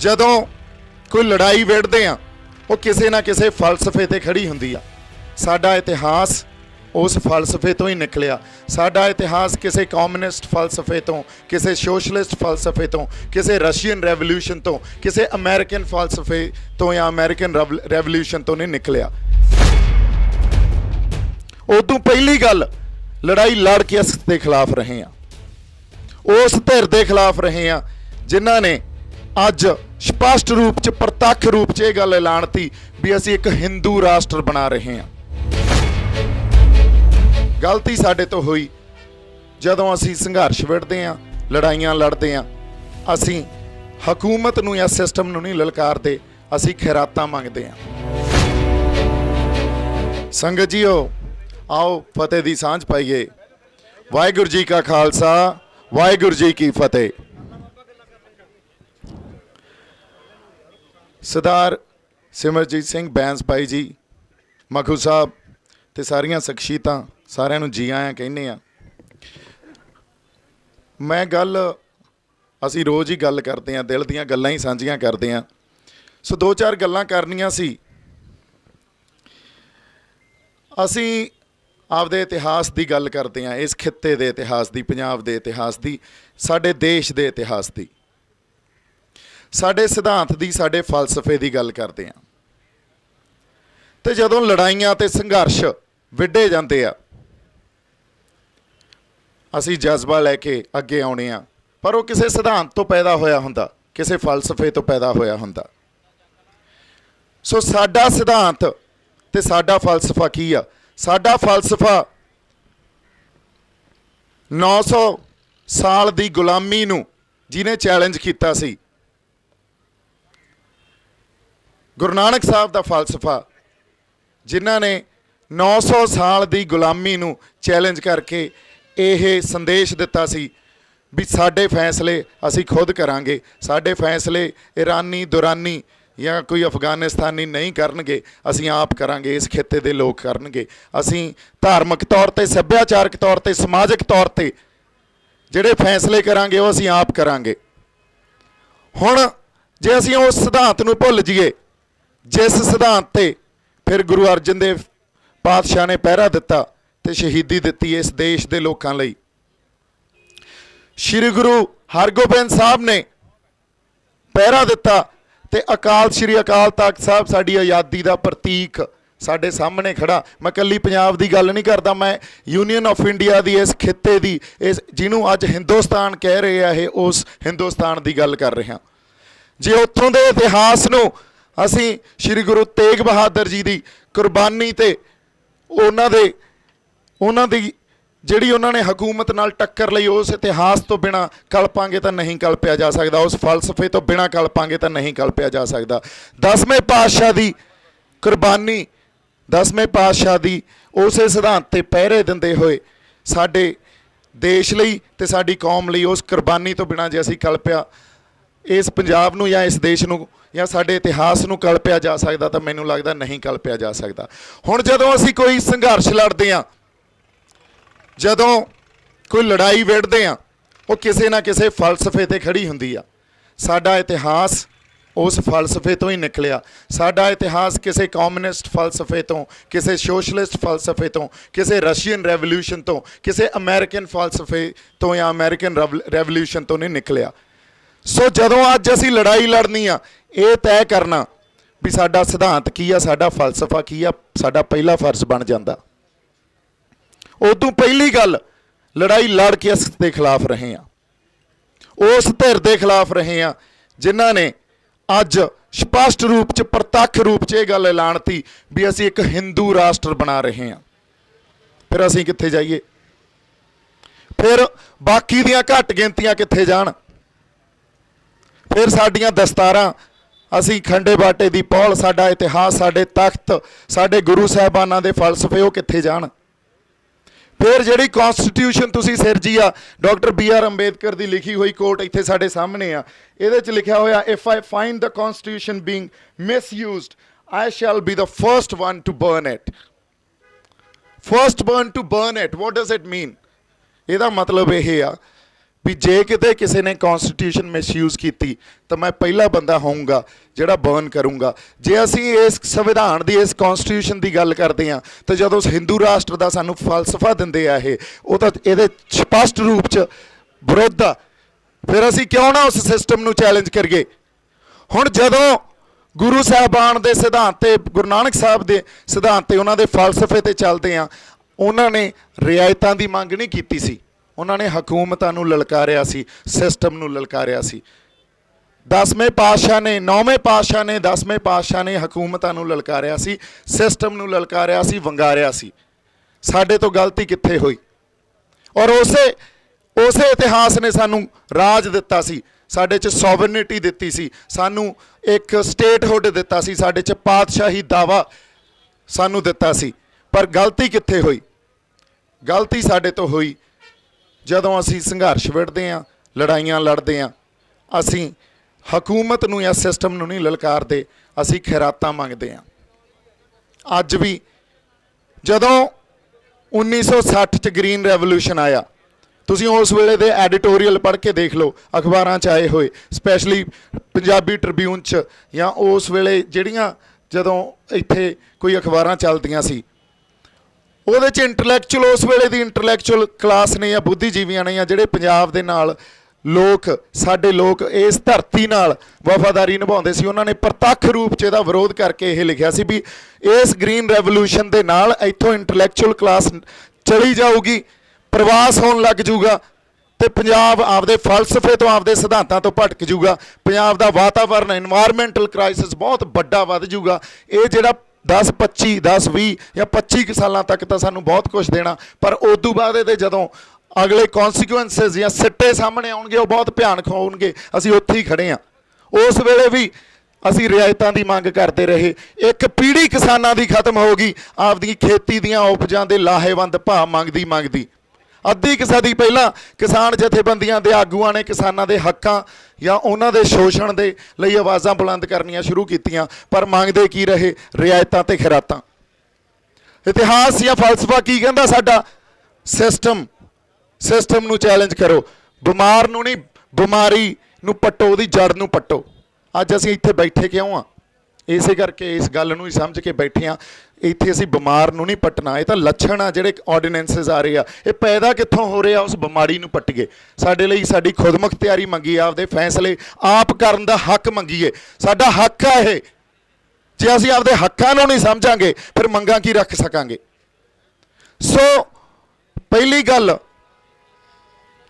ਜਦੋਂ ਕੋਈ ਲੜਾਈ ਵਿੜਦੇ ਆ ਉਹ ਕਿਸੇ ਨਾ ਕਿਸੇ ਫਲਸਫੇ ਤੇ ਖੜੀ ਹੁੰਦੀ ਆ। ਸਾਡਾ ਇਤਿਹਾਸ ਉਸ ਫਲਸਫੇ ਤੋਂ ਹੀ ਨਿਕਲਿਆ। ਸਾਡਾ ਇਤਿਹਾਸ ਕਿਸੇ ਕਮਿਊਨਿਸਟ ਫਲਸਫੇ ਤੋਂ, ਕਿਸੇ ਸੋਸ਼ਲਿਸਟ ਫਲਸਫੇ ਤੋਂ, ਕਿਸੇ ਰਸ਼ੀਅਨ ਰੈਵੋਲੂਸ਼ਨ ਤੋਂ, ਕਿਸੇ ਅਮਰੀਕਨ ਫਲਸਫੇ ਤੋਂ ਜਾਂ ਅਮਰੀਕਨ ਰੈਵੋਲੂਸ਼ਨ ਤੋਂ ਨਹੀਂ ਨਿਕਲਿਆ। ਉਦੋਂ ਪਹਿਲੀ ਗੱਲ, ਲੜਾਈ ਲੜ ਕੇ ਇਸ ਦੇ ਖਿਲਾਫ ਰਹੇ ਆ, ਉਸ ਧਿਰ ਦੇ ਖਿਲਾਫ ਰਹੇ ਆ ਜਿਨ੍ਹਾਂ ਨੇ ਅੱਜ ਸਪਸ਼ਟ रूप च प्रत्यक्ष रूप च ਇਹ ਗੱਲ ਐਲਾਨਤੀ ਵੀ ਅਸੀਂ ਇੱਕ ਹਿੰਦੂ ਰਾਸ਼ਟਰ ਬਣਾ ਰਹੇ ਹਾਂ। ਗਲਤੀ ਸਾਡੇ ਤੋਂ ਹੋਈ ਜਦੋਂ ਅਸੀਂ ਸੰਘਰਸ਼ ਵਿੜਦੇ ਹਾਂ, ਲੜਾਈਆਂ ਲੜਦੇ ਹਾਂ। ਅਸੀਂ ਹਕੂਮਤ ਨੂੰ ਜਾਂ ਸਿਸਟਮ ਨੂੰ ਨਹੀਂ ਲਲਕਾਰਦੇ, ਅਸੀਂ ਖੈਰਾਤਾਂ ਮੰਗਦੇ ਹਾਂ। ਸੰਗਤ ਜੀਓ, ਆਓ ਫਤਿਹ ਦੀ ਸਾਂਝ ਪਾਈਏ। ਵਾਹਿਗੁਰੂ ਜੀ ਕਾ ਖਾਲਸਾ, ਵਾਹਿਗੁਰੂ ਜੀ ਕੀ ਫਤਿਹ। सरदार सिमरजीत सिंह बैंस भाई जी, मखू साहब ते सारियां शख्सियतां, सारिਆਂ ਨੂੰ जी आया कहने आ। मैं गल असी रोज़ ही गल करते हैं, दिल दीयां गल्लां ही सांझियां करते हैं। सो दो चार गल्लां करनियां सी। असी आपदे इतिहास की गल करते हैं, इस खित्ते के इतिहास की, पंजाब के इतिहास की, साडे देश के इतिहास की, साडे सिद्धांत की, साडे फलसफे की गल करते हैं। तो जदों लड़ाइयां ते संघर्ष विढ़े जाते आ, असी जज्बा लैके अगे आने आ, पर वो किसी सिद्धांत तो पैदा होया हुंदा, किसी फलसफे तो पैदा होया हुंदा। सो साडा सिद्धांत ते साडा फलसफा की आ? साडा फलसफा 900 साल की गुलामी नूं जिन्हें चैलेंज किया सी, गुरु नानक साहब का फलसफा जिन्हां ने 900 साल की गुलामी नूं चैलेंज करके यह संदेश दिता सी भी साडे फैसले असी खुद करांगे, साडे फैसले ईरानी दुरानी या कोई अफगानिस्तानी नहीं करनगे, असी आप करांगे, इस खित्ते दे लोग करनगे। असी धार्मिक तौर पर, सभ्याचारक तौर पर, समाजिक तौर पर जिहड़े फैसले करांगे वो असी आप करांगे। हुण जे असी उस सिद्धांत नूं भुल जाइए जिस सिद्धांत ते फिर गुरु अर्जन देव पातशाह ने पहरा दिता ते शहीदी दिती इस देश के लोगों लई, श्री गुरु हरगोबिंद साहब ने पहरा दिता ते अकाल श्री अकाल तख्त साहब साडी आज़ादी का प्रतीक साडे सामने खड़ा। मैं कल्ली पंजाब की गल नहीं करता, मैं यूनीयन ऑफ इंडिया की इस खित्ते की, इस जिन्हों अज हिंदुस्तान कह रहे हैं, उस हिंदुस्तान की गल कर रहे हैं। जे उत्थों के इतिहास नूं असी श्री गुरु तेग बहादुर जी की कुर्बानी ते उन्हां दी जिहड़ी उन्होंने हकूमत नाल टक्कर लई, उस इतिहास तो बिना कल्पांगे तो नहीं कल्पिया जा सकता, उस फलसफे तो बिना कल्पांगे तो नहीं कल्पिया जा सकता। 10वें पातशाह की कुर्बानी, 10वें पातशाह की उस सिद्धांत ते पहरे दिंदे होए साडे देश लई ते साडी कौम लई उस कुर्बानी तो बिना जे असी कल्पिया इस पंजाब नूं या इस देश नूं या साडे इतिहास नूं कल्पिया जा सकता, तो मैनूं लगदा नहीं कल्पिया जा सकता। हुण जदों असी कोई संघर्ष लड़दे आ, जदों कोई लड़ाई विड़दे आ, वो किसी ना किसी फलसफे ते खड़ी हुंदी आ। साडा इतिहास उस फलसफे तो ही निकलिया। साडा इतिहास किसी कम्युनिस्ट फलसफे तो, किसी सोशलिस्ट फलसफे तो, किसी रशियन रैवोलूशन तो, किसी अमेरिकन फलसफे तो या अमेरिकन रैवोलूशन तो नहीं निकलिया। सो जदों अज असी लड़ाई लड़नी आ, ये तय करना भी साडा सिद्धांत की आ, साडा फलसफा की आ, साडा पहला फर्ज बन जाता। उदों पहली गल, लड़ाई लड़ के इस दे खिलाफ रहे हैं, उस धिर दे खिलाफ रहे हैं जिन्हां ने अज स्पष्ट रूप च प्रत्यक्ष रूप च ये गल ऐलानती भी असी एक हिंदू राष्ट्र बना रहे हैं। फिर असी कित्थे जाइए? फिर बाकी दियां घट गिनतियां कित्थे जाण? फिर साडियां दस्तारां, असी खंडे बाटे दी पौल, साडा इतिहास, साडे तख्त, साडे गुरु साहिबानां दे फलसफे वो कित्थे जाण? फिर जिहड़ी कॉन्स्टिट्यूशन तुसीं सिरजी आ, डॉक्टर BR अंबेडकर की लिखी हुई कोट इत्थे साडे सामने आ, इहदे च लिखिया होया, if I find the constitution being misused I shall be the first one to burn it. First burn to burn it, what does it mean? इहदा मतलब यह आ ਵੀ ਜੇ ਕਿਤੇ ਕਿਸੇ ਨੇ ਕਨਸਟੀਟਿਊਸ਼ਨ ਮਿਸਯੂਜ਼ ਕੀਤੀ ਤਾਂ ਮੈਂ ਪਹਿਲਾ ਬੰਦਾ ਹੋਊਂਗਾ ਜਿਹੜਾ ਬਰਨ ਕਰੂੰਗਾ। ਜੇ ਅਸੀਂ ਇਸ ਸੰਵਿਧਾਨ ਦੀ, ਇਸ ਕਨਸਟੀਟਿਊਸ਼ਨ ਦੀ ਗੱਲ ਕਰਦੇ ਹਾਂ ਤਾਂ ਜਦੋਂ ਹਿੰਦੂ ਰਾਸ਼ਟਰ ਦਾ ਸਾਨੂੰ ਫਲਸਫਾ ਦਿੰਦੇ ਆ ਉਹ ਤਾਂ ਇਹਦੇ ਸਪਸ਼ਟ ਰੂਪ 'ਚ ਵਿਰੋਧ ਆ। ਫਿਰ ਅਸੀਂ ਕਿਉਂ ਨਾ ਉਸ ਸਿਸਟਮ ਨੂੰ ਚੈਲੰਜ ਕਰੀਏ। ਹੁਣ ਜਦੋਂ ਗੁਰੂ ਸਾਹਿਬਾਨ ਦੇ ਸਿਧਾਂਤ ਤੇ, ਗੁਰੂ ਨਾਨਕ ਸਾਹਿਬ ਦੇ ਸਿਧਾਂਤ ਤੇ, ਉਹਨਾਂ ਦੇ ਫਲਸਫੇ ਤੇ ਚੱਲਦੇ ਆ, ਉਹਨਾਂ ਨੇ ਰਿਆਇਤਾਂ ਦੀ ਮੰਗ ਨਹੀਂ ਕੀਤੀ ਸੀ, ਉਹਨਾਂ ਨੇ ਹਕੂਮਤਾਂ ਨੂੰ ਲਲਕਾਰਿਆ ਸੀ, ਸਿਸਟਮ ਨੂੰ ਲਲਕਾਰਿਆ ਸੀ। 10ਵੇਂ ਪਾਤਸ਼ਾਹ ਨੇ, 9ਵੇਂ ਪਾਤਸ਼ਾਹ ਨੇ, 10ਵੇਂ ਪਾਤਸ਼ਾਹ ਨੇ ਹਕੂਮਤਾਂ ਨੂੰ ਲਲਕਾਰਿਆ ਸੀ, ਸਿਸਟਮ ਨੂੰ ਲਲਕਾਰਿਆ ਸੀ, ਵੰਗਾਰਿਆ ਸੀ। ਸਾਡੇ ਤੋਂ ਗਲਤੀ ਕਿੱਥੇ ਹੋਈ? ਔਰ ਉਸੇ ਇਤਿਹਾਸ ਨੇ ਸਾਨੂੰ ਰਾਜ ਦਿੱਤਾ ਸੀ, ਸਾਡੇ 'ਚ ਸੋਵਰਨਿਟੀ ਦਿੱਤੀ ਸੀ, ਸਾਨੂੰ ਇੱਕ ਸਟੇਟਹੁੱਡ ਦਿੱਤਾ ਸੀ, ਸਾਡੇ 'ਚ ਪਾਤਸ਼ਾਹੀ ਦਾਵਾ ਸਾਨੂੰ ਦਿੱਤਾ ਸੀ। ਪਰ ਗਲਤੀ ਕਿੱਥੇ ਹੋਈ? ਗਲਤੀ ਸਾਡੇ ਤੋਂ ਹੋਈ ਜਦੋਂ ਅਸੀਂ ਸੰਘਰਸ਼ ਵਿੱਢਦੇ ਹਾਂ, ਲੜਾਈਆਂ ਲੜਦੇ ਹਾਂ। ਅਸੀਂ ਹਕੂਮਤ ਨੂੰ ਜਾਂ ਸਿਸਟਮ ਨੂੰ ਨਹੀਂ ਲਲਕਾਰਦੇ, ਅਸੀਂ ਖੈਰਾਤਾਂ ਮੰਗਦੇ ਹਾਂ। ਅੱਜ ਵੀ ਜਦੋਂ 1960 'ਚ ਗ੍ਰੀਨ ਰੈਵੋਲੂਸ਼ਨ ਆਇਆ, ਤੁਸੀਂ ਉਸ ਵੇਲੇ ਦੇ ਐਡੀਟੋਰੀਅਲ ਪੜ੍ਹ ਕੇ ਦੇਖ ਲਓ, ਅਖਬਾਰਾਂ 'ਚ ਆਏ ਹੋਏ, ਸਪੈਸ਼ਲੀ ਪੰਜਾਬੀ ਟ੍ਰਿਬਿਊਨ 'ਚ, ਜਾਂ ਉਸ ਵੇਲੇ ਜਿਹੜੀਆਂ ਜਦੋਂ ਇੱਥੇ ਕੋਈ ਅਖਬਾਰਾਂ ਚੱਲਦੀਆਂ ਸੀ, ਉਹਦੇ 'ਚ ਇੰਟਲੈਕਚੁਅਲ, ਉਸ ਵੇਲੇ ਦੀ ਇੰਟਲੈਕਚੁਅਲ ਕਲਾਸ ਨੇ ਜਾਂ ਬੁੱਧੀਜੀਵੀਆਂ ਨੇ, ਜਾਂ ਜਿਹੜੇ ਪੰਜਾਬ ਦੇ ਨਾਲ ਲੋਕ, ਸਾਡੇ ਲੋਕ ਇਸ ਧਰਤੀ ਨਾਲ ਵਫਾਦਾਰੀ ਨਿਭਾਉਂਦੇ ਸੀ, ਉਹਨਾਂ ਨੇ ਪ੍ਰਤੱਖ ਰੂਪ 'ਚ ਇਹਦਾ ਵਿਰੋਧ ਕਰਕੇ ਇਹ ਲਿਖਿਆ ਸੀ ਵੀ ਇਸ ਗ੍ਰੀਨ ਰੈਵੋਲੂਸ਼ਨ ਦੇ ਨਾਲ ਇੱਥੋਂ ਇੰਟਲੈਕਚੁਅਲ ਕਲਾਸ ਚਲੀ ਜਾਊਗੀ, ਪ੍ਰਵਾਸ ਹੋਣ ਲੱਗ ਜੂਗਾ, ਤੇ ਪੰਜਾਬ ਆਪਦੇ ਫਲਸਫੇ ਤੋਂ, ਆਪਦੇ ਸਿਧਾਂਤਾਂ ਤੋਂ ਭਟਕ ਜੂਗਾ। ਪੰਜਾਬ ਦਾ ਵਾਤਾਵਰਨ, ਇਨਵਾਇਰਮੈਂਟਲ ਕ੍ਰਾਈਸਿਸ ਬਹੁਤ ਵੱਡਾ ਵੱਧ ਜੂਗਾ। ਇਹ ਜਿਹੜਾ 10, 25, 10, 20 ਜਾਂ 25 ਸਾਲਾਂ ਤੱਕ ਤਾਂ ਸਾਨੂੰ ਬਹੁਤ ਕੁਝ ਦੇਣਾ, ਪਰ ਉਦੋਂ ਬਾਅਦ ਇਹਦੇ ਜਦੋਂ ਅਗਲੇ ਕੌਨਸੀਕੁਐਂਸਿਸ ਜਾਂ ਸਿੱਟੇ ਸਾਹਮਣੇ ਆਉਣਗੇ, ਉਹ ਬਹੁਤ ਭਿਆਨਕ ਹੋਣਗੇ। ਅਸੀਂ ਉੱਥੇ ਹੀ ਖੜੇ ਹਾਂ। ਉਸ ਵੇਲੇ ਵੀ ਅਸੀਂ ਰਿਆਇਤਾਂ ਦੀ ਮੰਗ ਕਰਦੇ ਰਹੇ। ਇੱਕ ਪੀੜ੍ਹੀ ਕਿਸਾਨਾਂ ਦੀ ਖਤਮ ਹੋ ਗਈ, ਆਪਦੀ ਖੇਤੀ ਦੀਆਂ ਉਪਜਾਂ ਦੇ ਲਾਹੇਵੰਦ ਭਾਅ ਮੰਗਦੀ। ਅੱਧੀ ਕੁ ਸਦੀ ਪਹਿਲਾਂ ਕਿਸਾਨ ਜਥੇਬੰਦੀਆਂ ਦੇ ਆਗੂਆਂ ਨੇ ਕਿਸਾਨਾਂ ਦੇ ਹੱਕਾਂ ਜਾਂ ਉਹਨਾਂ ਦੇ ਸ਼ੋਸ਼ਣ ਦੇ ਲਈ ਆਵਾਜ਼ਾਂ ਬੁਲੰਦ ਕਰਨੀਆਂ ਸ਼ੁਰੂ ਕੀਤੀਆਂ, ਪਰ ਮੰਗਦੇ ਕੀ ਰਹੇ? ਰਿਆਇਤਾਂ ਤੇ ਖੈਰਾਤਾਂ। ਇਤਿਹਾਸ ਜਾਂ ਫਲਸਫਾ ਕੀ ਕਹਿੰਦਾ ਸਾਡਾ? ਸਿਸਟਮ ਨੂੰ ਚੈਲੰਜ ਕਰੋ, ਬਿਮਾਰ ਨੂੰ ਨਹੀਂ, ਬਿਮਾਰੀ ਨੂੰ ਪੱਟੋ, ਉਹਦੀ ਜੜ ਨੂੰ ਪੱਟੋ। ਅੱਜ ਅਸੀਂ ਇੱਥੇ ਬੈਠੇ ਕਿਉਂ ਆ? ਇਸੇ ਕਰਕੇ ਇਸ ਗੱਲ ਨੂੰ ਹੀ ਸਮਝ ਕੇ ਬੈਠੇ ਹਾਂ। ਇੱਥੇ ਅਸੀਂ ਬਿਮਾਰ ਨੂੰ ਨਹੀਂ ਪੱਟਣਾ, ਇਹ ਤਾਂ ਲੱਛਣ ਆ ਜਿਹੜੇ ਆਰਡੀਨੈਂਸਸ ਆ ਰਹੇ ਆ, ਇਹ ਪੈਦਾ ਕਿੱਥੋਂ ਹੋ ਰਹੇ ਆ? ਉਸ ਬਿਮਾਰੀ ਨੂੰ ਪੱਟੀਏ। ਸਾਡੇ ਲਈ ਸਾਡੀ ਖੁਦਮੁਖਤਿਆਰੀ ਮੰਗੀ, ਆਪਦੇ ਫੈਸਲੇ ਆਪ ਕਰਨ ਦਾ ਹੱਕ ਮੰਗੀਏ। ਸਾਡਾ ਹੱਕ ਆ ਇਹ। ਜੇ ਅਸੀਂ ਆਪਦੇ ਹੱਕਾਂ ਨੂੰ ਨਹੀਂ ਸਮਝਾਂਗੇ, ਫਿਰ ਮੰਗਾਂ ਕੀ ਰੱਖ ਸਕਾਂਗੇ? ਸੋ ਪਹਿਲੀ ਗੱਲ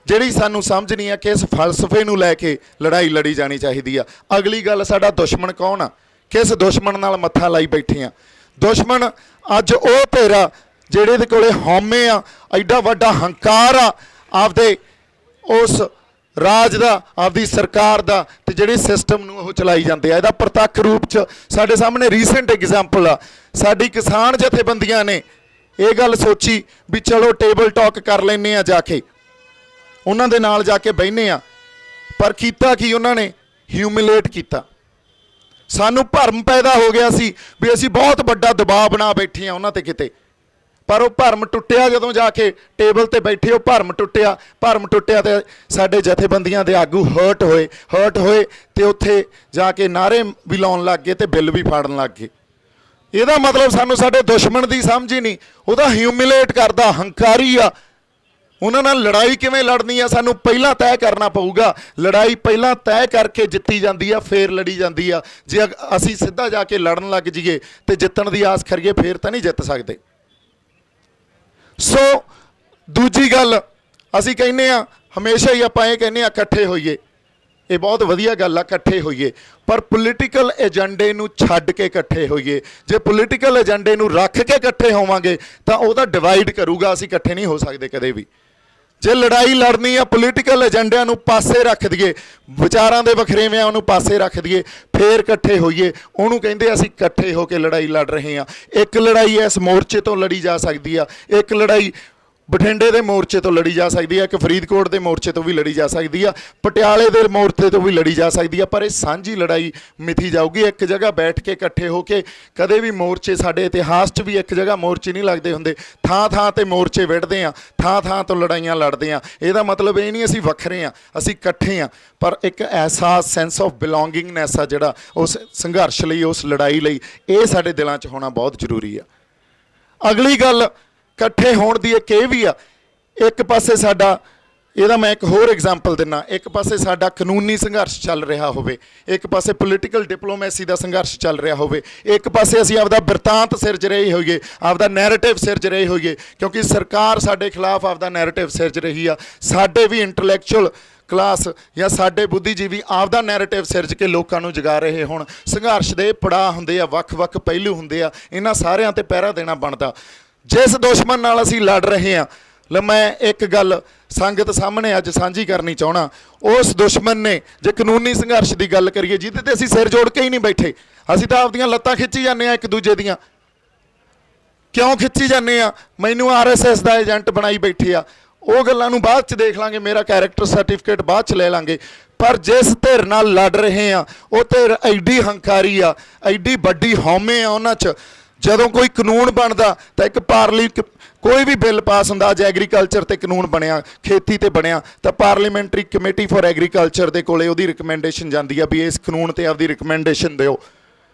ਜਿਹੜੀ ਸਾਨੂੰ ਸਮਝਣੀ ਆ ਕਿ ਇਸ ਫਲਸਫੇ ਨੂੰ ਲੈ ਕੇ ਲੜਾਈ ਲੜੀ ਜਾਣੀ ਚਾਹੀਦੀ ਆ। ਅਗਲੀ ਗੱਲ, ਸਾਡਾ ਦੁਸ਼ਮਣ ਕੌਣ ਆ? ਕਿਸ ਦੁਸ਼ਮਣ ਨਾਲ ਮੱਥਾ ਲਾਈ ਬੈਠੇ ਆ? ਦੁਸ਼ਮਣ ਅੱਜ ਉਹ ਤੇਰਾ ਜਿਹੜੇ ਦੇ ਕੋਲੇ ਹਉਮੈ ਆ, ਐਡਾ ਵੱਡਾ ਹੰਕਾਰ ਆ ਆਪਦੇ ਉਸ ਰਾਜ ਦਾ, ਆਪਦੀ ਸਰਕਾਰ ਦਾ, ਤੇ ਜਿਹੜੇ ਸਿਸਟਮ ਨੂੰ ਉਹ ਚਲਾਈ ਜਾਂਦੇ ਆ। ਇਹਦਾ ਪ੍ਰਤੱਖ ਰੂਪ 'ਚ ਸਾਡੇ ਸਾਹਮਣੇ ਰੀਸੈਂਟ ਐਗਜ਼ਾਮਪਲ ਆ। ਸਾਡੀ ਕਿਸਾਨ ਜਥੇਬੰਦੀਆਂ ਨੇ ਇਹ ਗੱਲ ਸੋਚੀ ਵੀ ਚਲੋ ਟੇਬਲ ਟਾਕ ਕਰ ਲੈਂਦੇ ਆ, ਜਾ ਕੇ ਉਹਨਾਂ ਦੇ ਨਾਲ ਜਾ ਕੇ ਬਹਿੰਦੇ ਆ, ਪਰ ਕੀਤਾ ਕੀ? ਉਹਨਾਂ ਨੇ ਹਿਊਮਿਲੇਟ ਕੀਤਾ। ਸਾਨੂੰ ਭਰਮ ਪੈਦਾ ਹੋ ਗਿਆ ਸੀ ਵੀ ਅਸੀਂ ਬਹੁਤ ਵੱਡਾ ਦਬਾਅ ਬਣਾ ਬੈਠੇ ਆ ਉਹਨਾਂ ਤੇ ਕਿਤੇ, ਪਰ ਉਹ ਭਰਮ ਟੁੱਟਿਆ। ਜਦੋਂ ਜਾ ਕੇ ਟੇਬਲ ਤੇ ਬੈਠੇ ਉਹ ਭਰਮ ਟੁੱਟਿਆ ਤੇ ਸਾਡੇ ਜਥੇਬੰਦੀਆਂ ਦੇ ਆਗੂ ਹਰਟ ਹੋਏ ਤੇ ਉੱਥੇ ਜਾ ਕੇ ਨਾਅਰੇ ਵੀ ਲਾਉਣ ਲੱਗ ਗਏ ਤੇ ਬਿੱਲ ਵੀ ਫਾੜਨ ਲੱਗ ਗਏ। ਇਹਦਾ ਮਤਲਬ ਸਾਨੂੰ ਸਾਡੇ ਦੁਸ਼ਮਣ ਦੀ ਸਮਝ ਹੀ ਨਹੀਂ, ਉਹਦਾ ਹਿਊਮਿਲੇਟ ਕਰਦਾ, ਹੰਕਾਰੀ ਆ। ਉਹਨਾਂ ਨਾਲ ਲੜਾਈ ਕਿਵੇਂ ਲੜਨੀ ਆ ਸਾਨੂੰ ਪਹਿਲਾਂ ਤੈਅ ਕਰਨਾ ਪਊਗਾ। ਲੜਾਈ ਪਹਿਲਾਂ ਤੈਅ ਕਰਕੇ ਜਿੱਤੀ ਜਾਂਦੀ ਆ, ਫੇਰ ਲੜੀ ਜਾਂਦੀ ਆ। ਜੇ ਅਸੀਂ ਸਿੱਧਾ ਜਾ ਕੇ ਲੜਨ ਲੱਗ ਜਾਈਏ ਤੇ ਜਿੱਤਣ ਦੀ ਆਸ ਕਰੀਏ, ਫੇਰ ਤਾਂ ਨਹੀਂ ਜਿੱਤ ਸਕਦੇ। ਸੋ ਦੂਜੀ ਗੱਲ, ਅਸੀਂ ਕਹਿੰਦੇ ਆ ਹਮੇਸ਼ਾ ਹੀ, ਆਪਾਂ ਇਹ ਕਹਿੰਦੇ ਆ ਇਕੱਠੇ ਹੋਈਏ। ਇਹ ਬਹੁਤ ਵਧੀਆ ਗੱਲ ਆ, ਇਕੱਠੇ ਹੋਈਏ, ਪਰ ਪੋਲੀਟੀਕਲ ਏਜੰਡੇ ਨੂੰ ਛੱਡ ਕੇ ਇਕੱਠੇ ਹੋਈਏ। ਜੇ ਪੋਲੀਟੀਕਲ ਏਜੰਡੇ ਨੂੰ ਰੱਖ ਕੇ ਇਕੱਠੇ ਹੋਵਾਂਗੇ ਤਾਂ ਉਹਦਾ ਡਿਵਾਈਡ ਕਰੂਗਾ, ਅਸੀਂ ਇਕੱਠੇ ਨਹੀਂ ਹੋ ਸਕਦੇ ਕਦੇ ਵੀ। ਜੇ ਲੜਾਈ ਲੜਨੀ ਆ, ਪੋਲੀਟੀਕਲ ਏਜੰਡਿਆਂ ਨੂੰ ਪਾਸੇ ਰੱਖ ਦਈਏ, ਵਿਚਾਰਾਂ ਦੇ ਵਖਰੇਵਿਆਂ ਨੂੰ ਪਾਸੇ ਰੱਖ ਦਈਏ, ਫੇਰ ਇਕੱਠੇ ਹੋਈਏ। ਉਹਨੂੰ ਕਹਿੰਦੇ ਅਸੀਂ ਇਕੱਠੇ ਹੋ ਕੇ ਲੜਾਈ ਲੜ ਰਹੇ ਹਾਂ। ਇੱਕ ਲੜਾਈ ਇਸ ਮੋਰਚੇ ਤੋਂ ਲੜੀ ਜਾ ਸਕਦੀ ਆ, ਇੱਕ ਲੜਾਈ ਬਠਿੰਡੇ ਦੇ ਮੋਰਚੇ ਤੋਂ ਲੜੀ ਜਾ ਸਕਦੀ ਹੈ, ਇੱਕ ਫਰੀਦਕੋਟ ਦੇ ਮੋਰਚੇ ਤੋਂ ਵੀ ਲੜੀ ਜਾ ਸਕਦੀ ਆ, ਪਟਿਆਲੇ ਦੇ ਮੋਰਚੇ ਤੋਂ ਵੀ ਲੜੀ ਜਾ ਸਕਦੀ ਆ, ਪਰ ਇਹ ਸਾਂਝੀ ਲੜਾਈ ਮਿਥੀ ਜਾਊਗੀ। ਇੱਕ ਜਗ੍ਹਾ ਬੈਠ ਕੇ ਇਕੱਠੇ ਹੋ ਕੇ ਕਦੇ ਵੀ ਮੋਰਚੇ, ਸਾਡੇ ਇਤਿਹਾਸ 'ਚ ਵੀ ਇੱਕ ਜਗ੍ਹਾ ਮੋਰਚੇ ਨਹੀਂ ਲੱਗਦੇ ਹੁੰਦੇ, ਥਾਂ ਥਾਂ ਤੇ ਮੋਰਚੇ ਵਿੱਢਦੇ ਆ, ਥਾਂ ਥਾਂ ਤੋਂ ਲੜਾਈਆਂ ਲੜਦੇ ਆ। ਇਹਦਾ ਮਤਲਬ ਇਹ ਨਹੀਂ ਅਸੀਂ ਵੱਖਰੇ ਆ, ਅਸੀਂ ਇਕੱਠੇ ਆ, ਪਰ ਇੱਕ ਐਸਾ ਸੈਂਸ ਆਫ ਬਿਲੋਂਗਿੰਗਨੈਸ ਆ ਜਿਹੜਾ ਉਸ ਸੰਘਰਸ਼ ਲਈ, ਉਸ ਲੜਾਈ ਲਈ, ਇਹ ਸਾਡੇ ਦਿਲਾਂ 'ਚ ਹੋਣਾ ਬਹੁਤ ਜ਼ਰੂਰੀ ਆ। ਅਗਲੀ ਗੱਲ ਇਕੱਠੇ ਹੋਣ ਦੀ ਇੱਕ ਇਹ ਵੀ ਆ, ਇੱਕ ਪਾਸੇ ਸਾਡਾ, ਇਹਦਾ ਮੈਂ ਇੱਕ ਹੋਰ ਐਗਜ਼ਾਮਪਲ ਦਿੰਦਾ, ਇੱਕ ਪਾਸੇ ਸਾਡਾ ਕਾਨੂੰਨੀ ਸੰਘਰਸ਼ ਚੱਲ ਰਿਹਾ ਹੋਵੇ, ਇੱਕ ਪਾਸੇ ਪੋਲੀਟੀਕਲ ਡਿਪਲੋਮੈਸੀ ਦਾ ਸੰਘਰਸ਼ ਚੱਲ ਰਿਹਾ ਹੋਵੇ, ਇੱਕ ਪਾਸੇ ਅਸੀਂ ਆਪਦਾ ਬਿਰਤਾਂਤ ਸਿਰਜ ਰਹੇ ਹੋਈਏ, ਆਪਦਾ ਨੈਰੇਟਿਵ ਸਿਰਜ ਰਹੇ ਹੋਈਏ, ਕਿਉਂਕਿ ਸਰਕਾਰ ਸਾਡੇ ਖਿਲਾਫ ਆਪਦਾ ਨੈਰੇਟਿਵ ਸਿਰਜ ਰਹੀ ਆ। ਸਾਡੇ ਵੀ ਇੰਟੈਲੈਕਚੁਅਲ ਕਲਾਸ ਜਾਂ ਸਾਡੇ ਬੁੱਧੀਜੀਵੀ ਆਪਦਾ ਨੈਰੇਟਿਵ ਸਿਰਜ ਕੇ ਲੋਕਾਂ ਨੂੰ ਜਗਾ ਰਹੇ ਹੋਣ। ਸੰਘਰਸ਼ ਦੇ ਪੜਾਅ ਹੁੰਦੇ ਆ, ਵੱਖ-ਵੱਖ ਪਹਿਲੂ ਹੁੰਦੇ ਆ, ਇਹਨਾਂ ਸਾਰਿਆਂ ਤੇ ਪਹਿਰਾ ਦੇਣਾ ਬਣਦਾ। ਜਿਸ ਦੁਸ਼ਮਣ ਨਾਲ ਅਸੀਂ ਲੜ ਰਹੇ ਹਾਂ, ਮੈਂ ਇੱਕ ਗੱਲ ਸੰਗਤ ਸਾਹਮਣੇ ਅੱਜ ਸਾਂਝੀ ਕਰਨੀ ਚਾਹਣਾ, ਉਸ ਦੁਸ਼ਮਣ ਨੇ, ਜੇ ਕਾਨੂੰਨੀ ਸੰਘਰਸ਼ ਦੀ ਗੱਲ ਕਰੀਏ ਜਿਹਦੇ ਤੇ ਅਸੀਂ ਸਿਰ ਜੋੜ ਕੇ ਹੀ ਨਹੀਂ ਬੈਠੇ, ਅਸੀਂ ਤਾਂ ਆਪਦੀਆਂ ਲੱਤਾਂ ਖਿੱਚੀ ਜਾਂਦੇ ਆ ਇੱਕ ਦੂਜੇ ਦੀਆਂ। ਕਿਉਂ ਖਿੱਚੀ ਜਾਂਦੇ ਆ? ਮੈਨੂੰ RSS ਦਾ ਏਜੰਟ ਬਣਾਈ ਬੈਠੇ ਆ, ਉਹ ਗੱਲਾਂ ਨੂੰ ਬਾਅਦ 'ਚ ਦੇਖ ਲਾਂਗੇ, ਮੇਰਾ ਕੈਰੈਕਟਰ ਸਰਟੀਫਿਕੇਟ ਬਾਅਦ 'ਚ ਲੈ ਲਾਂਗੇ। ਪਰ ਜਿਸ ਧਿਰ ਨਾਲ ਲੜ ਰਹੇ ਆ, ਉਹ ਧਿਰ ਐਡੀ ਹੰਕਾਰੀ ਆ, ਐਡੀ ਵੱਡੀ ਹਉਮੈ ਆ ਉਹਨਾਂ 'ਚ। ਜਦੋਂ ਕੋਈ ਕਾਨੂੰਨ ਬਣਦਾ ਤਾਂ ਇੱਕ ਕੋਈ ਵੀ ਬਿੱਲ ਪਾਸ ਹੁੰਦਾ, ਅੱਜ ਐਗਰੀਕਲਚਰ ਤੇ ਕਾਨੂੰਨ ਬਣਿਆ, ਖੇਤੀ ਤੇ ਬਣਿਆ, ਤਾਂ ਪਾਰਲੀਮੈਂਟਰੀ ਕਮੇਟੀ ਫॉर ਐਗਰੀਕਲਚਰ ਦੇ ਕੋਲੇ ਉਹਦੀ ਰਿਕਮੈਂਡੇਸ਼ਨ ਜਾਂਦੀ ਆ ਵੀ ਇਸ ਕਾਨੂੰਨ ਤੇ ਆਪਦੀ ਰਿਕਮੈਂਡੇਸ਼ਨ ਦਿਓ।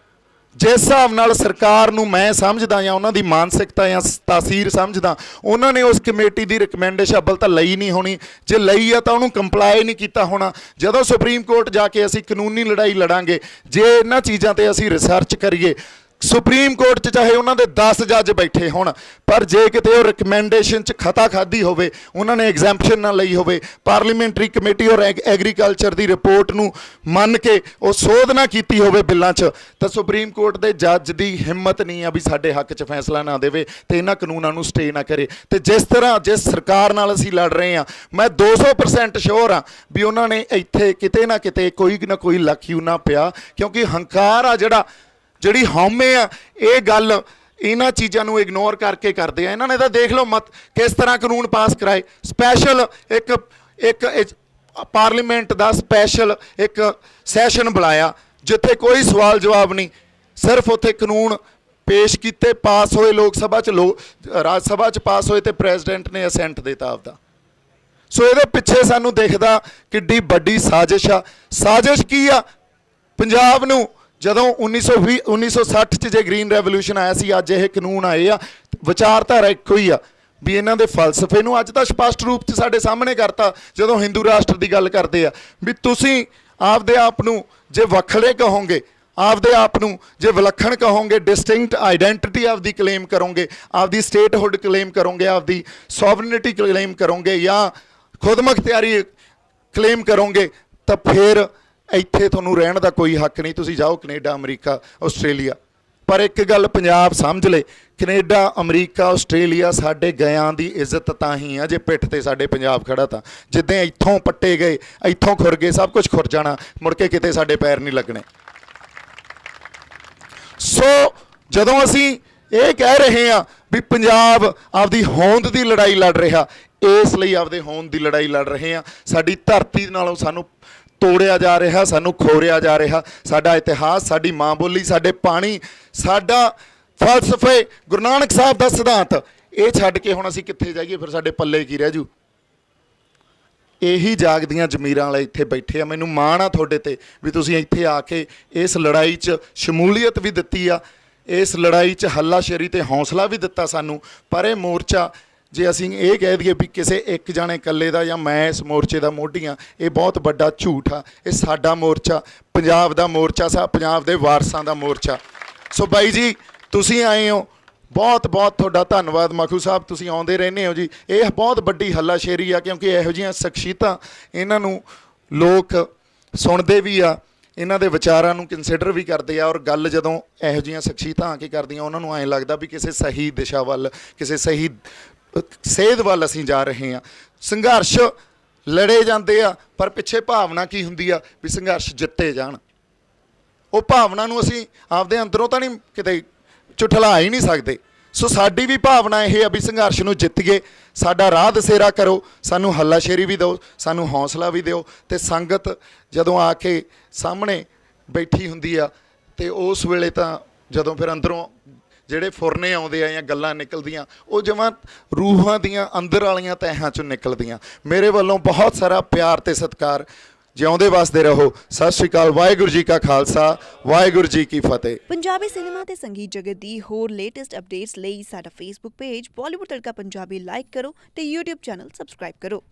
ਜਿਸ ਹਿਸਾਬ ਨਾਲ ਸਰਕਾਰ ਨੂੰ ਮੈਂ ਸਮਝਦਾ ਜਾਂ ਉਹਨਾਂ ਦੀ ਮਾਨਸਿਕਤਾ ਜਾਂ ਤਾਸੀਰ ਸਮਝਦਾ, ਉਹਨਾਂ ਨੇ ਉਸ ਕਮੇਟੀ ਦੀ ਰਿਕਮੈਂਡੇਸ਼ਨ ਅੱਵਲ ਤਾਂ ਲਈ ਨਹੀਂ ਹੋਣੀ, ਜੇ ਲਈ ਆ ਤਾਂ ਉਹਨੂੰ ਕੰਪਲਾਈ ਨਹੀਂ ਕੀਤਾ ਹੋਣਾ। ਜਦੋਂ ਸੁਪਰੀਮ ਕੋਰਟ ਜਾ ਕੇ ਅਸੀਂ ਕਾਨੂੰਨੀ ਲੜਾਈ ਲੜਾਂਗੇ, ਜੇ ਇਹਨਾਂ ਚੀਜ਼ਾਂ ਤੇ ਅਸੀਂ ਰਿਸਰਚ ਕਰੀਏ, ਸੁਪਰੀਮ ਕੋਰਟ 'ਚ ਚਾਹੇ ਉਹਨਾਂ ਦੇ 10 ਜੱਜ ਬੈਠੇ ਹੋਣ, ਪਰ ਜੇ ਕਿਤੇ ਉਹ ਰਿਕਮੈਂਡੇਸ਼ਨ 'ਚ ਖਤਾ ਖਾਧੀ ਹੋਵੇ, ਉਹਨਾਂ ਨੇ ਐਗਜ਼ੈਂਪਸ਼ਨ ਨਾ ਲਈ ਹੋਵੇ, ਪਾਰਲੀਮੈਂਟਰੀ ਕਮੇਟੀ ਔਰ ਐਗਰੀਕਲਚਰ ਦੀ ਰਿਪੋਰਟ ਨੂੰ ਮੰਨ ਕੇ ਉਹ ਸੋਧ ਨਾ ਕੀਤੀ ਹੋਵੇ ਬਿੱਲਾਂ 'ਚ, ਤਾਂ ਸੁਪਰੀਮ ਕੋਰਟ ਦੇ ਜੱਜ ਦੀ ਹਿੰਮਤ ਨਹੀਂ ਆ ਵੀ ਸਾਡੇ ਹੱਕ 'ਚ ਫੈਸਲਾ ਨਾ ਦੇਵੇ ਤੇ ਇਹਨਾਂ ਕਾਨੂੰਨਾਂ ਨੂੰ ਸਟੇ ਨਾ ਕਰੇ। ਤੇ ਜਿਸ ਤਰ੍ਹਾਂ ਜਿਸ ਸਰਕਾਰ ਨਾਲ ਅਸੀਂ ਲੜ ਰਹੇ ਹਾਂ, ਮੈਂ 200% ਸ਼ੋਰ ਹਾਂ ਵੀ ਉਹਨਾਂ ਨੇ ਇੱਥੇ ਕਿਤੇ ਨਾ ਕਿਤੇ ਕੋਈ ਨਾ ਕੋਈ ਲਖਯੂ ਨਾ ਪਿਆ, ਕਿਉਂਕਿ ਹੰਕਾਰ ਆ ਜਿਹੜੀ ਹਉਮੈ ਆ, ਇਹ ਗੱਲ ਇਹਨਾਂ ਚੀਜ਼ਾਂ ਨੂੰ ਇਗਨੋਰ ਕਰਕੇ ਕਰਦੇ ਆ। ਇਹਨਾਂ ਨੇ ਤਾਂ ਦੇਖ ਲਓ ਕਿਸ ਤਰ੍ਹਾਂ ਕਾਨੂੰਨ ਪਾਸ ਕਰਾਏ, ਸਪੈਸ਼ਲ ਇੱਕ ਪਾਰਲੀਮੈਂਟ ਦਾ ਸਪੈਸ਼ਲ ਇੱਕ ਸੈਸ਼ਨ ਬੁਲਾਇਆ ਜਿੱਥੇ ਕੋਈ ਸਵਾਲ ਜਵਾਬ ਨਹੀਂ, ਸਿਰਫ ਉੱਥੇ ਕਾਨੂੰਨ ਪੇਸ਼ ਕੀਤੇ, ਪਾਸ ਹੋਏ, ਲੋਕ ਸਭਾ 'ਚ ਰਾਜ ਸਭਾ 'ਚ ਪਾਸ ਹੋਏ ਤੇ ਪ੍ਰੈਜ਼ੀਡੈਂਟ ਨੇ ਅਸੈਂਟ ਦਿੱਤਾ ਆਪਦਾ। ਸੋ ਇਹਦੇ ਪਿੱਛੇ ਸਾਨੂੰ ਦਿਖਦਾ ਕਿੱਡੀ ਵੱਡੀ ਸਾਜ਼ਿਸ਼ ਆ। ਸਾਜ਼ਿਸ਼ ਕੀ ਆ? ਪੰਜਾਬ ਨੂੰ ਜਦੋਂ 1960 'ਚ ਜੇ ਗ੍ਰੀਨ ਰੈਵੋਲੂਸ਼ਨ ਆਇਆ ਸੀ, ਅੱਜ ਇਹ ਕਾਨੂੰਨ ਆਏ ਆ, ਵਿਚਾਰਧਾਰਾ ਇੱਕੋ ਹੀ ਆ ਵੀ ਇਹਨਾਂ ਦੇ ਫਲਸਫੇ ਨੂੰ ਅੱਜ ਤਾਂ ਸਪਸ਼ਟ ਰੂਪ 'ਚ ਸਾਡੇ ਸਾਹਮਣੇ ਕਰਤਾ। ਜਦੋਂ ਹਿੰਦੂ ਰਾਸ਼ਟਰ ਦੀ ਗੱਲ ਕਰਦੇ ਆ ਵੀ ਤੁਸੀਂ ਆਪਦੇ ਆਪ ਨੂੰ ਜੇ ਵੱਖਰੇ ਕਹੋਗੇ, ਆਪਦੇ ਆਪ ਨੂੰ ਜੇ ਵਿਲੱਖਣ ਕਹੋਗੇ, ਡਿਸਟਿੰਕਟ ਆਈਡੈਂਟੀਟੀ ਆਪਦੀ ਕਲੇਮ ਕਰੋਗੇ, ਆਪਦੀ ਸਟੇਟਹੁੱਡ ਕਲੇਮ ਕਰੋਗੇ, ਆਪਦੀ ਸੋਵਰਨਿਟੀ ਕਲੇਮ ਕਰੋਗੇ ਜਾਂ ਖੁਦਮੁਖਤਿਆਰੀ ਕਲੇਮ ਕਰੋਗੇ, ਤਾਂ ਫਿਰ ਇੱਥੇ ਤੁਹਾਨੂੰ ਰਹਿਣ ਦਾ ਕੋਈ ਹੱਕ ਨਹੀਂ। ਤੁਸੀਂ ਜਾਓ ਕੈਨੇਡਾ, ਅਮਰੀਕਾ, ਆਸਟ੍ਰੇਲੀਆ। ਪਰ ਇੱਕ ਗੱਲ ਪੰਜਾਬ ਸਮਝ ਲੈ, ਕੈਨੇਡਾ, ਅਮਰੀਕਾ, ਆਸਟ੍ਰੇਲੀਆ ਸਾਡੇ ਗਿਆਂ ਦੀ ਇੱਜ਼ਤ ਤਾਂ ਹੀ ਆ ਜੇ ਪਿੱਠ ਤੇ ਸਾਡੇ ਪੰਜਾਬ ਖੜਾ। ਤਾਂ ਜਿੱਦਾਂ ਇੱਥੋਂ ਪੱਟੇ ਗਏ, ਇੱਥੋਂ ਖੁਰ ਗਏ, ਸਭ ਕੁਝ ਖੁਰ ਜਾਣਾ, ਮੁੜ ਕੇ ਕਿਤੇ ਸਾਡੇ ਪੈਰ ਨਹੀਂ ਲੱਗਣੇ। ਸੋ ਜਦੋਂ ਅਸੀਂ ਇਹ ਕਹਿ ਰਹੇ ਹਾਂ ਵੀ ਪੰਜਾਬ ਆਪਦੀ ਹੋਂਦ ਦੀ ਲੜਾਈ ਲੜ ਰਿਹਾ, ਇਸ ਲਈ ਆਪਦੇ ਹੋਂਦ ਦੀ ਲੜਾਈ ਲੜ ਰਹੇ ਹਾਂ। ਸਾਡੀ ਧਰਤੀ ਨਾਲੋਂ ਸਾਨੂੰ ਤੋੜਿਆ ਜਾ ਰਿਹਾ, ਸਾਨੂੰ ਖੋਰਿਆ ਜਾ ਰਿਹਾ, ਸਾਡਾ ਇਤਿਹਾਸ, ਸਾਡੀ ਮਾਂ ਬੋਲੀ, ਸਾਡੇ ਪਾਣੀ, ਸਾਡਾ ਫਲਸਫੇ, ਗੁਰੂ ਨਾਨਕ ਸਾਹਿਬ ਦਾ ਸਿਧਾਂਤ, ਇਹ ਛੱਡ ਕੇ ਹੁਣ ਅਸੀਂ ਕਿੱਥੇ ਜਾਈਏ? ਫਿਰ ਸਾਡੇ ਪੱਲੇ ਕੀ ਰਹਿ ਜੂ? ਇਹੀ ਜਾਗਦੀਆਂ ਜ਼ਮੀਰਾਂ ਵਾਲੇ ਇੱਥੇ ਬੈਠੇ ਆ। ਮੈਨੂੰ ਮਾਣ ਆ ਤੁਹਾਡੇ ਤੇ ਵੀ ਤੁਸੀਂ ਇੱਥੇ ਆ ਕੇ ਇਸ ਲੜਾਈ 'ਚ ਸ਼ਮੂਲੀਅਤ ਵੀ ਦਿੱਤੀ ਆ, ਇਸ ਲੜਾਈ 'ਚ ਹੱਲਾਸ਼ੇਰੀ ਤੇ ਹੌਸਲਾ ਵੀ ਦਿੱਤਾ ਸਾਨੂੰ। ਪਰ ਇਹ ਮੋਰਚਾ, ਜੇ ਅਸੀਂ ਇਹ ਕਹਿ ਦਈਏ ਵੀ ਕਿਸੇ ਇੱਕ ਜਾਣੇ ਇਕੱਲੇ ਦਾ ਜਾਂ ਮੈਂ ਇਸ ਮੋਰਚੇ ਦਾ ਮੋਢੀ ਹਾਂ, ਇਹ ਬਹੁਤ ਵੱਡਾ ਝੂਠ ਆ। ਇਹ ਸਾਡਾ ਮੋਰਚਾ, ਪੰਜਾਬ ਦਾ ਮੋਰਚਾ, ਪੰਜਾਬ ਦੇ ਵਾਰਸਾਂ ਦਾ ਮੋਰਚਾ। ਸੋ ਬਾਈ ਜੀ, ਤੁਸੀਂ ਆਏ ਹੋ, ਬਹੁਤ ਬਹੁਤ ਤੁਹਾਡਾ ਧੰਨਵਾਦ। ਮਖੂ ਸਾਹਿਬ, ਤੁਸੀਂ ਆਉਂਦੇ ਰਹਿੰਦੇ ਹੋ ਜੀ। ਇਹ ਬਹੁਤ ਵੱਡੀ ਹੱਲਾਸ਼ੇਰੀ ਆ, ਕਿਉਂਕਿ ਇਹੋ ਜਿਹੀਆਂ ਸ਼ਖਸੀਅਤਾਂ, ਇਹਨਾਂ ਨੂੰ ਲੋਕ ਸੁਣਦੇ ਵੀ ਆ, ਇਹਨਾਂ ਦੇ ਵਿਚਾਰਾਂ ਨੂੰ ਕੰਸੀਡਰ ਵੀ ਕਰਦੇ ਆ। ਔਰ ਗੱਲ ਜਦੋਂ ਇਹੋ ਜਿਹੀਆਂ ਸ਼ਖਸੀਅਤਾਂ ਆ ਕੇ ਕਰਦੀਆਂ, ਉਹਨਾਂ ਨੂੰ ਐਂ ਲੱਗਦਾ ਵੀ ਕਿਸੇ ਸਹੀ ਦਿਸ਼ਾ ਵੱਲ, ਕਿਸੇ ਸਹੀ ਸੇਧ ਵੱਲ ਅਸੀਂ ਜਾ ਰਹੇ ਹਾਂ। ਸੰਘਰਸ਼ ਲੜੇ ਜਾਂਦੇ ਆ, ਪਰ ਪਿੱਛੇ ਭਾਵਨਾ ਕੀ ਹੁੰਦੀ ਆ ਵੀ ਸੰਘਰਸ਼ ਜਿੱਤੇ ਜਾਣ। ਉਹ ਭਾਵਨਾ ਨੂੰ ਅਸੀਂ ਆਪਦੇ ਅੰਦਰੋਂ ਤਾਂ ਨਹੀਂ ਕਿਤੇ ਝੁਠਲਾ ਹੀ ਨਹੀਂ ਸਕਦੇ। ਸੋ ਸਾਡੀ ਵੀ ਭਾਵਨਾ ਇਹ ਆ ਵੀ ਸੰਘਰਸ਼ ਨੂੰ ਜਿੱਤੀਏ, ਸਾਡਾ ਰਾਹ ਦਸੇਰਾ ਕਰੋ, ਸਾਨੂੰ ਹੱਲਾਸ਼ੇਰੀ ਵੀ ਦਿਓ, ਸਾਨੂੰ ਹੌਸਲਾ ਵੀ ਦਿਓ। ਤੇ ਸੰਗਤ ਜਦੋਂ ਆ ਕੇ ਸਾਹਮਣੇ ਬੈਠੀ ਹੁੰਦੀ ਆ ਤੇ ਉਸ ਵੇਲੇ ਤਾਂ ਜਦੋਂ ਫਿਰ ਅੰਦਰੋਂ ਜਿਹੜੇ ਫੁਰਨੇ ਆਉਂਦੇ ਆ ਜਾਂ ਗੱਲਾਂ ਨਿਕਲਦੀਆਂ, ਉਹ ਜਮਾਂ ਰੂਹਾਂ ਦੀਆਂ ਅੰਦਰ ਵਾਲੀਆਂ ਤਹਿਾਂ ਚੋਂ ਨਿਕਲਦੀਆਂ। ਮੇਰੇ ਵੱਲੋਂ ਬਹੁਤ ਸਾਰਾ ਪਿਆਰ ਤੇ ਸਤਿਕਾਰ। ਜਿਉਂਦੇ ਵਸਦੇ ਰਹੋ। ਸਤਿ ਸ਼੍ਰੀ ਅਕਾਲ। ਵਾਹਿਗੁਰੂ ਜੀ ਕਾ ਖਾਲਸਾ, ਵਾਹਿਗੁਰੂ ਜੀ ਕੀ ਫਤਿਹ। ਪੰਜਾਬੀ ਸਿਨੇਮਾ ਤੇ ਸੰਗੀਤ ਜਗਤ ਦੀ ਹੋਰ ਲੇਟੈਸਟ ਅਪਡੇਟਸ ਲਈ ਸਾਡਾ ਫੇਸਬੁੱਕ ਪੇਜ ਬਾਲੀਵੁੱਡ ਤੜਕਾ ਪੰਜਾਬੀ ਲਾਈਕ ਕਰੋ ਤੇ YouTube ਚੈਨਲ ਸਬਸਕ੍ਰਾਈਬ ਕਰੋ।